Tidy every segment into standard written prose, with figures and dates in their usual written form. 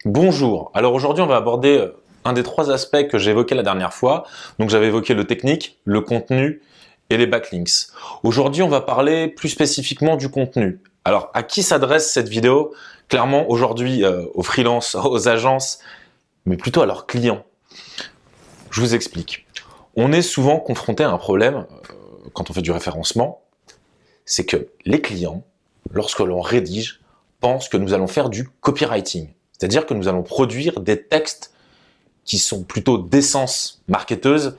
Bonjour, alors aujourd'hui on va aborder un des trois aspects que j'ai évoqué la dernière fois. Donc j'avais évoqué le technique, le contenu et les backlinks. Aujourd'hui on va parler plus spécifiquement du contenu. Alors à qui s'adresse cette vidéo? Clairement aujourd'hui aux freelances, aux agences, mais plutôt à leurs clients. Je vous explique. On est souvent confronté à un problème quand on fait du référencement, c'est que les clients, lorsque l'on rédige, pensent que nous allons faire du copywriting. C'est-à-dire que nous allons produire des textes qui sont plutôt d'essence marketeuse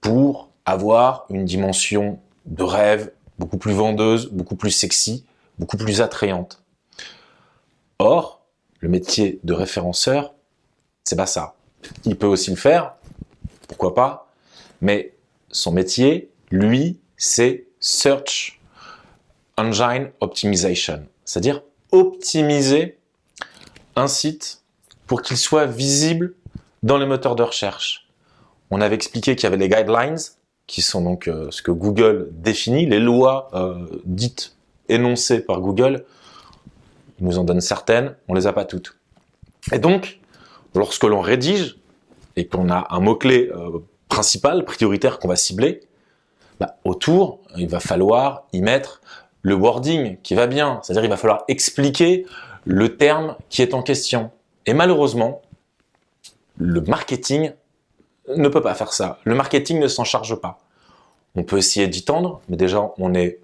pour avoir une dimension de rêve beaucoup plus vendeuse, beaucoup plus sexy, beaucoup plus attrayante. Or, le métier de référenceur, c'est pas ça. Il peut aussi le faire, pourquoi pas, mais son métier, lui, c'est Search Engine Optimization, c'est-à-dire optimiser un site pour qu'il soit visible dans les moteurs de recherche. On avait expliqué qu'il y avait les guidelines, qui sont donc ce que Google définit, les lois dites énoncées par Google. Ils nous en donnent certaines, on les a pas toutes. Et donc, lorsque l'on rédige et qu'on a un mot-clé principal, prioritaire qu'on va cibler, autour, il va falloir y mettre le wording qui va bien, c'est-à-dire il va falloir expliquer le terme qui est en question. Et malheureusement, le marketing ne peut pas faire ça. Le marketing ne s'en charge pas. On peut essayer d'y tendre, mais déjà on est,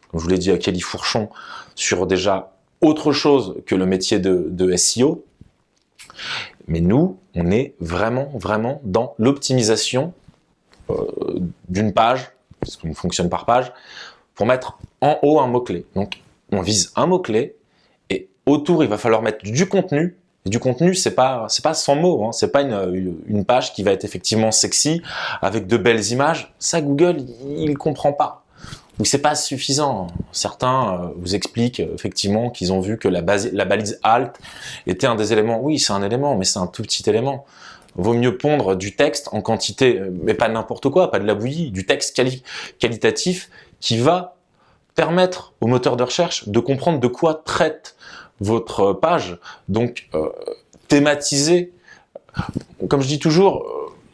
comme je vous l'ai dit à Kelly Fourchon, sur déjà autre chose que le métier de SEO. Mais nous, on est vraiment dans l'optimisation d'une page, parce qu'on fonctionne par page, pour mettre en haut un mot-clé. Donc on vise un mot-clé, et autour il va falloir mettre du contenu. Et du contenu, c'est pas 100 mots, hein. C'est pas une page qui va être effectivement sexy, avec de belles images. Ça, Google, il comprend pas. Ou c'est pas suffisant. Certains vous expliquent effectivement qu'ils ont vu que la balise alt était un des éléments. Oui, c'est un élément, mais c'est un tout petit élément. Vaut mieux pondre du texte en quantité, mais pas n'importe quoi, pas de la bouillie, du texte qualitatif qui va permettre au moteur de recherche de comprendre de quoi traite votre page. Donc, thématiser, comme je dis toujours,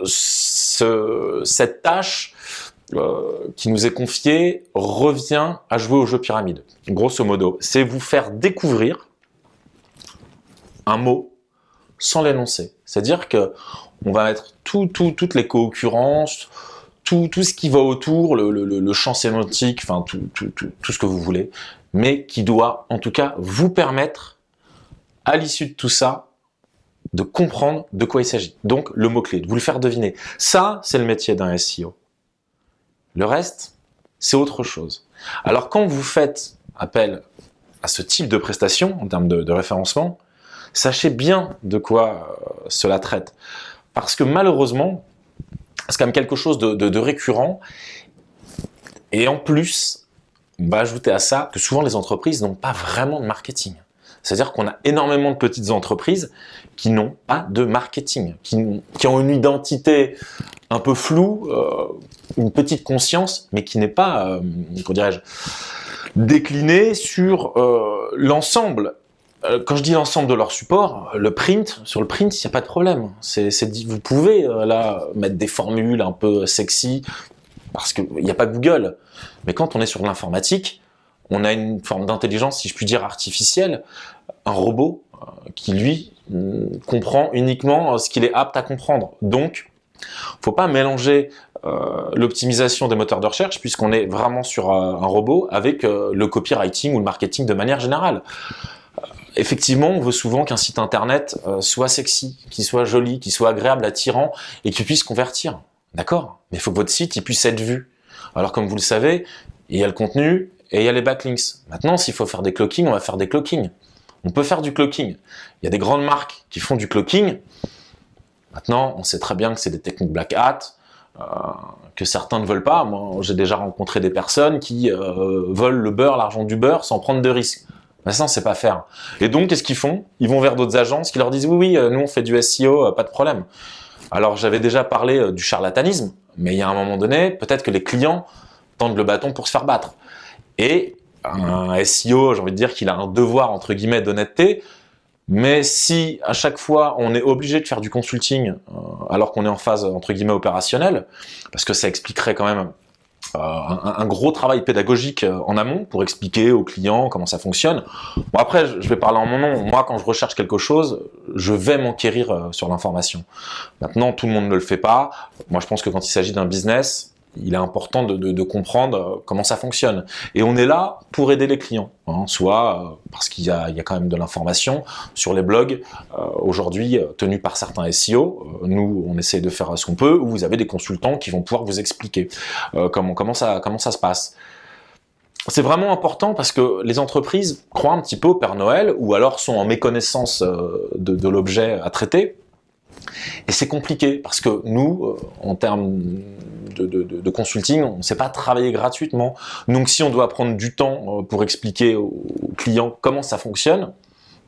cette tâche qui nous est confiée revient à jouer au jeu pyramide. Grosso modo, c'est vous faire découvrir un mot sans l'énoncer. C'est-à-dire que on va mettre toutes les co-occurrences, tout ce qui va autour, le champ sémantique, enfin tout ce que vous voulez, mais qui doit en tout cas vous permettre, à l'issue de tout ça, de comprendre de quoi il s'agit. Donc le mot-clé, de vous le faire deviner. Ça, c'est le métier d'un SEO. Le reste, c'est autre chose. Alors quand vous faites appel à ce type de prestation, en termes de référencement, sachez bien de quoi cela traite. Parce que malheureusement, c'est quand même quelque chose de récurrent. Et en plus, on va ajouter à ça que souvent les entreprises n'ont pas vraiment de marketing. C'est-à-dire qu'on a énormément de petites entreprises qui n'ont pas de marketing, qui ont une identité un peu floue, une petite conscience, mais qui n'est pas, comment dirais-je, déclinée sur l'ensemble. Quand je dis l'ensemble de leur support, sur le print, il n'y a pas de problème. Vous pouvez là mettre des formules un peu sexy, parce qu'il n'y a pas Google. Mais quand on est sur l'informatique, on a une forme d'intelligence, si je puis dire, artificielle, un robot qui, lui, comprend uniquement ce qu'il est apte à comprendre. Donc, faut pas mélanger l'optimisation des moteurs de recherche, puisqu'on est vraiment sur un robot, avec le copywriting ou le marketing de manière générale. Effectivement, on veut souvent qu'un site internet soit sexy, qu'il soit joli, qu'il soit agréable, attirant, et qu'il puisse convertir. D'accord? Mais il faut que votre site il puisse être vu. Alors comme vous le savez, il y a le contenu et il y a les backlinks. Maintenant, s'il faut faire des cloakings, on va faire des cloakings. On peut faire du cloaking. Il y a des grandes marques qui font du cloaking. Maintenant, on sait très bien que c'est des techniques black hat, que certains ne veulent pas. Moi, j'ai déjà rencontré des personnes qui veulent le beurre, l'argent du beurre, sans prendre de risques. Mais ça, on sait pas faire. Et donc, qu'est-ce qu'ils font? Ils vont vers d'autres agences qui leur disent « Oui, nous, on fait du SEO, pas de problème. » Alors, j'avais déjà parlé du charlatanisme, mais il y a un moment donné, peut-être que les clients tendent le bâton pour se faire battre. Et un SEO, j'ai envie de dire qu'il a un devoir, entre guillemets, d'honnêteté, Mais si à chaque fois on est obligé de faire du consulting alors qu'on est en phase entre guillemets opérationnelle, parce que ça expliquerait quand même un gros travail pédagogique en amont pour expliquer aux clients comment ça fonctionne. Bon, après, je vais parler en mon nom. Moi, quand je recherche quelque chose, je vais m'enquérir sur l'information. Maintenant, tout le monde ne le fait pas. Moi, je pense que quand il s'agit d'un business, il est important de comprendre comment ça fonctionne. Et on est là pour aider les clients, hein, soit parce qu'il y a quand même de l'information sur les blogs aujourd'hui tenus par certains SEO. Nous, on essaie de faire ce qu'on peut, ou vous avez des consultants qui vont pouvoir vous expliquer comment ça se passe. C'est vraiment important parce que les entreprises croient un petit peu au Père Noël ou alors sont en méconnaissance de l'objet à traiter. Et c'est compliqué parce que nous, en termes de consulting, on ne sait pas travailler gratuitement. Donc si on doit prendre du temps pour expliquer aux clients comment ça fonctionne,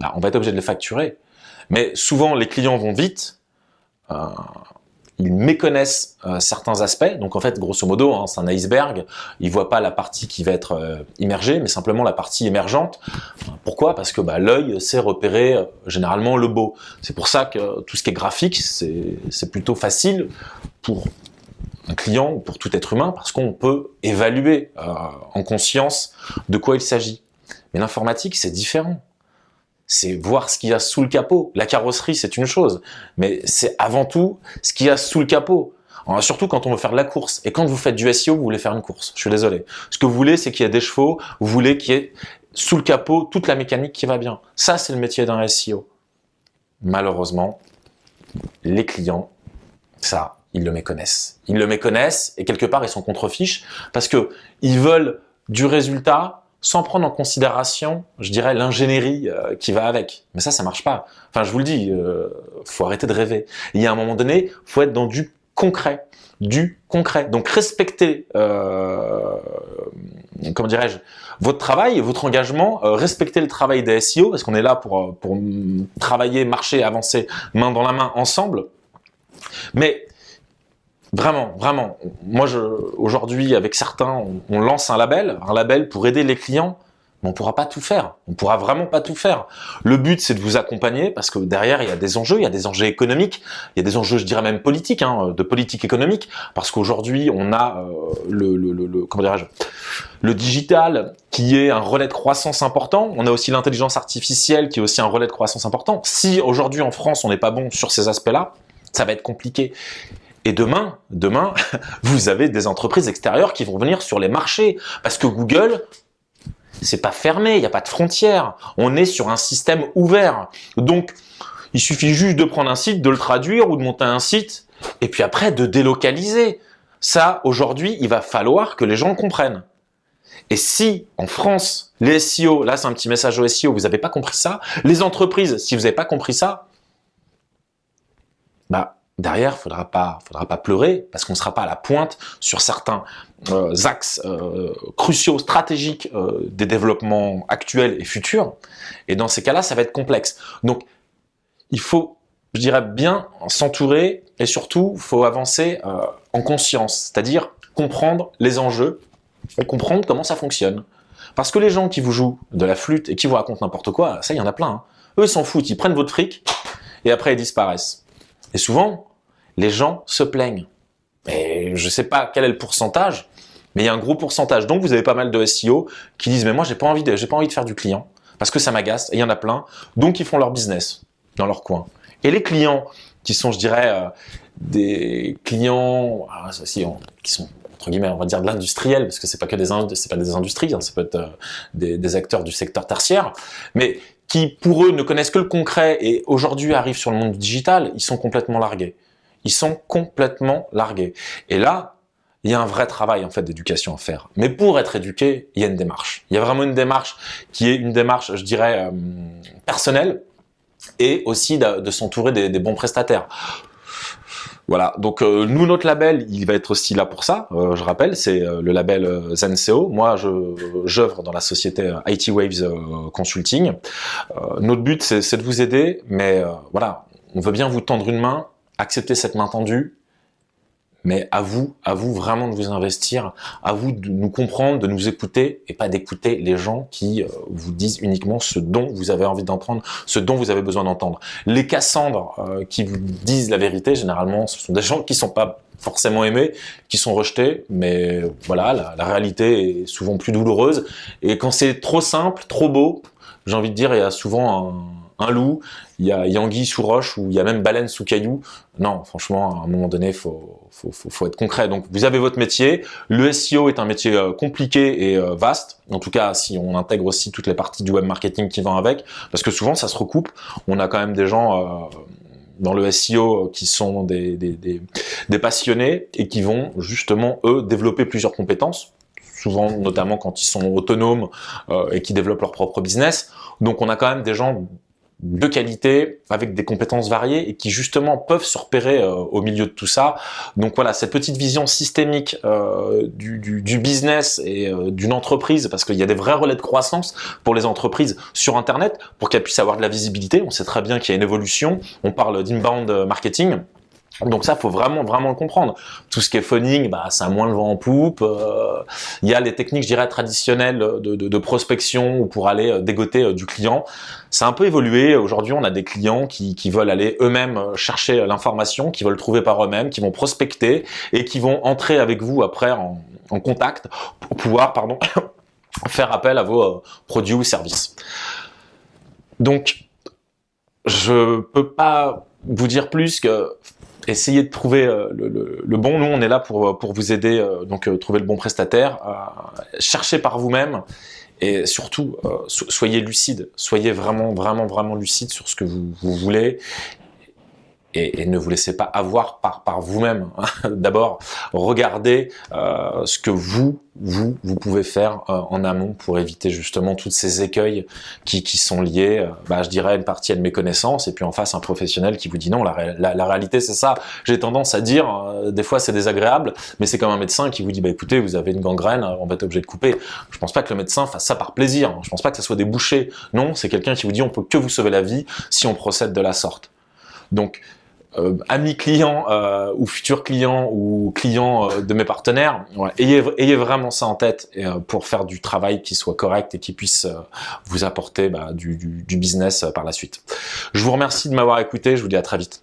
bah, on va être obligé de les facturer. Mais souvent, les clients vont vite, ils méconnaissent certains aspects. Donc en fait, grosso modo, hein, c'est un iceberg. Ils voient pas la partie qui va être immergée, mais simplement la partie émergente. Pourquoi? Parce que bah, l'œil sait repérer généralement le beau. C'est pour ça que tout ce qui est graphique, c'est plutôt facile pour un client ou pour tout être humain, parce qu'on peut évaluer en conscience de quoi il s'agit. Mais l'informatique, c'est différent. C'est voir ce qu'il y a sous le capot. La carrosserie, c'est une chose, mais c'est avant tout ce qu'il y a sous le capot. Alors, surtout quand on veut faire de la course. Et quand vous faites du SEO, vous voulez faire une course. Je suis désolé. Ce que vous voulez, c'est qu'il y ait des chevaux. Vous voulez qu'il y ait sous le capot toute la mécanique qui va bien. Ça, c'est le métier d'un SEO. Malheureusement, les clients, ça, ils le méconnaissent. Ils le méconnaissent et quelque part, ils sont contre-fiches parce que ils veulent du résultat sans prendre en considération, je dirais, l'ingénierie qui va avec. Mais ça marche pas. Enfin, je vous le dis, faut arrêter de rêver. Il y a un moment donné, faut être dans du concret. Du concret. Donc, respectez, comment dirais-je, votre travail, votre engagement, respectez le travail des SEO, parce qu'on est là pour travailler, marcher, avancer main dans la main ensemble. Mais vraiment, vraiment, moi aujourd'hui avec certains, on lance un label pour aider les clients, mais on pourra pas tout faire, on pourra vraiment pas tout faire. Le but c'est de vous accompagner parce que derrière il y a des enjeux économiques, il y a des enjeux je dirais même politiques, hein, de politique économique, parce qu'aujourd'hui on a comment dirais-je, le digital qui est un relais de croissance important, on a aussi l'intelligence artificielle qui est aussi un relais de croissance important. Si aujourd'hui en France on n'est pas bon sur ces aspects-là, ça va être compliqué. Et demain, vous avez des entreprises extérieures qui vont venir sur les marchés. Parce que Google, c'est pas fermé, il n'y a pas de frontières. On est sur un système ouvert. Donc, il suffit juste de prendre un site, de le traduire ou de monter un site, et puis après de délocaliser. Ça, aujourd'hui, il va falloir que les gens comprennent. Et si, en France, les SEO, là c'est un petit message aux SEO, vous n'avez pas compris ça, les entreprises, si vous n'avez pas compris ça, bah, derrière, faudra pas pleurer parce qu'on ne sera pas à la pointe sur certains axes cruciaux, stratégiques des développements actuels et futurs. Et dans ces cas-là, ça va être complexe. Donc, il faut, je dirais, bien s'entourer et surtout, il faut avancer en conscience, c'est-à-dire comprendre les enjeux et comprendre comment ça fonctionne. Parce que les gens qui vous jouent de la flûte et qui vous racontent n'importe quoi, ça, il y en a plein. Hein. Eux, ils s'en foutent, ils prennent votre fric et après, ils disparaissent. Et souvent, les gens se plaignent. Et je ne sais pas quel est le pourcentage, mais il y a un gros pourcentage. Donc, vous avez pas mal de SEO qui disent « mais moi, j'ai pas envie de faire du client parce que ça m'agace. » Et il y en a plein. Donc, ils font leur business dans leur coin. Et les clients qui sont, je dirais, des clients qui sont entre guillemets, on va dire de l'industriel, parce que c'est pas des industries, hein, ça peut être des acteurs du secteur tertiaire, mais qui pour eux ne connaissent que le concret et aujourd'hui arrivent sur le monde digital, ils sont complètement largués. Ils sont complètement largués. Et là, il y a un vrai travail en fait d'éducation à faire. Mais pour être éduqué, il y a une démarche. Il y a vraiment une démarche qui est une démarche, je dirais, personnelle et aussi de s'entourer des bons prestataires. Voilà, donc nous, notre label, il va être aussi là pour ça, je rappelle, c'est le label ZenSEO. Moi, j'œuvre dans la société IT Waves Consulting. Notre but, c'est de vous aider, mais voilà, on veut bien vous tendre une main, accepter cette main tendue, mais à vous vraiment de vous investir, à vous de nous comprendre, de nous écouter et pas d'écouter les gens qui vous disent uniquement ce dont vous avez envie d'entendre, ce dont vous avez besoin d'entendre. Les Cassandres qui vous disent la vérité, généralement, ce sont des gens qui sont pas forcément aimés, qui sont rejetés, mais voilà, la réalité est souvent plus douloureuse. Et quand c'est trop simple, trop beau, j'ai envie de dire, il y a souvent un loup, il y a anguille sous roche, ou il y a même baleine sous caillou. Non, franchement, à un moment donné, faut être concret. Donc, vous avez votre métier. Le SEO est un métier compliqué et vaste. En tout cas, si on intègre aussi toutes les parties du web marketing qui vont avec, parce que souvent, ça se recoupe. On a quand même des gens dans le SEO qui sont des passionnés et qui vont justement, eux, développer plusieurs compétences, souvent notamment quand ils sont autonomes et qui développent leur propre business. Donc on a quand même des gens de qualité, avec des compétences variées et qui justement peuvent se repérer au milieu de tout ça. Donc voilà, cette petite vision systémique du business et d'une entreprise, parce qu'il y a des vrais relais de croissance pour les entreprises sur Internet, pour qu'elles puissent avoir de la visibilité. On sait très bien qu'il y a une évolution, on parle d'inbound marketing. Donc ça, faut vraiment le comprendre. Tout ce qui est phoning, ça a moins le vent en poupe. Il y a les techniques, je dirais, traditionnelles de prospection ou pour aller dégoter du client. Ça a un peu évolué. Aujourd'hui, on a des clients qui veulent aller eux-mêmes chercher l'information, qui veulent trouver par eux-mêmes, qui vont prospecter et qui vont entrer avec vous après en contact pour pouvoir, faire appel à vos produits ou services. Donc, je peux pas vous dire plus que essayez de trouver le bon. Nous, on est là pour vous aider, donc trouver le bon prestataire. Cherchez par vous-même et surtout, soyez lucide. Soyez vraiment lucide sur ce que vous voulez. Et ne vous laissez pas avoir par vous-même. D'abord, regardez ce que vous pouvez faire en amont pour éviter justement toutes ces écueils qui sont liés, je dirais, une partie à une méconnaissance, et puis en face un professionnel qui vous dit non, la réalité c'est ça. J'ai tendance à dire, des fois c'est désagréable, mais c'est comme un médecin qui vous dit écoutez, vous avez une gangrène, on va être obligé de couper. Je pense pas que le médecin fasse ça par plaisir, je pense pas que ça soit des bouchers. Non, c'est quelqu'un qui vous dit on peut que vous sauver la vie si on procède de la sorte. Donc, amis clients ou futurs clients ou clients de mes partenaires, ayez vraiment ça en tête pour faire du travail qui soit correct et qui puisse vous apporter du business par la suite. Je vous remercie de m'avoir écouté, je vous dis à très vite.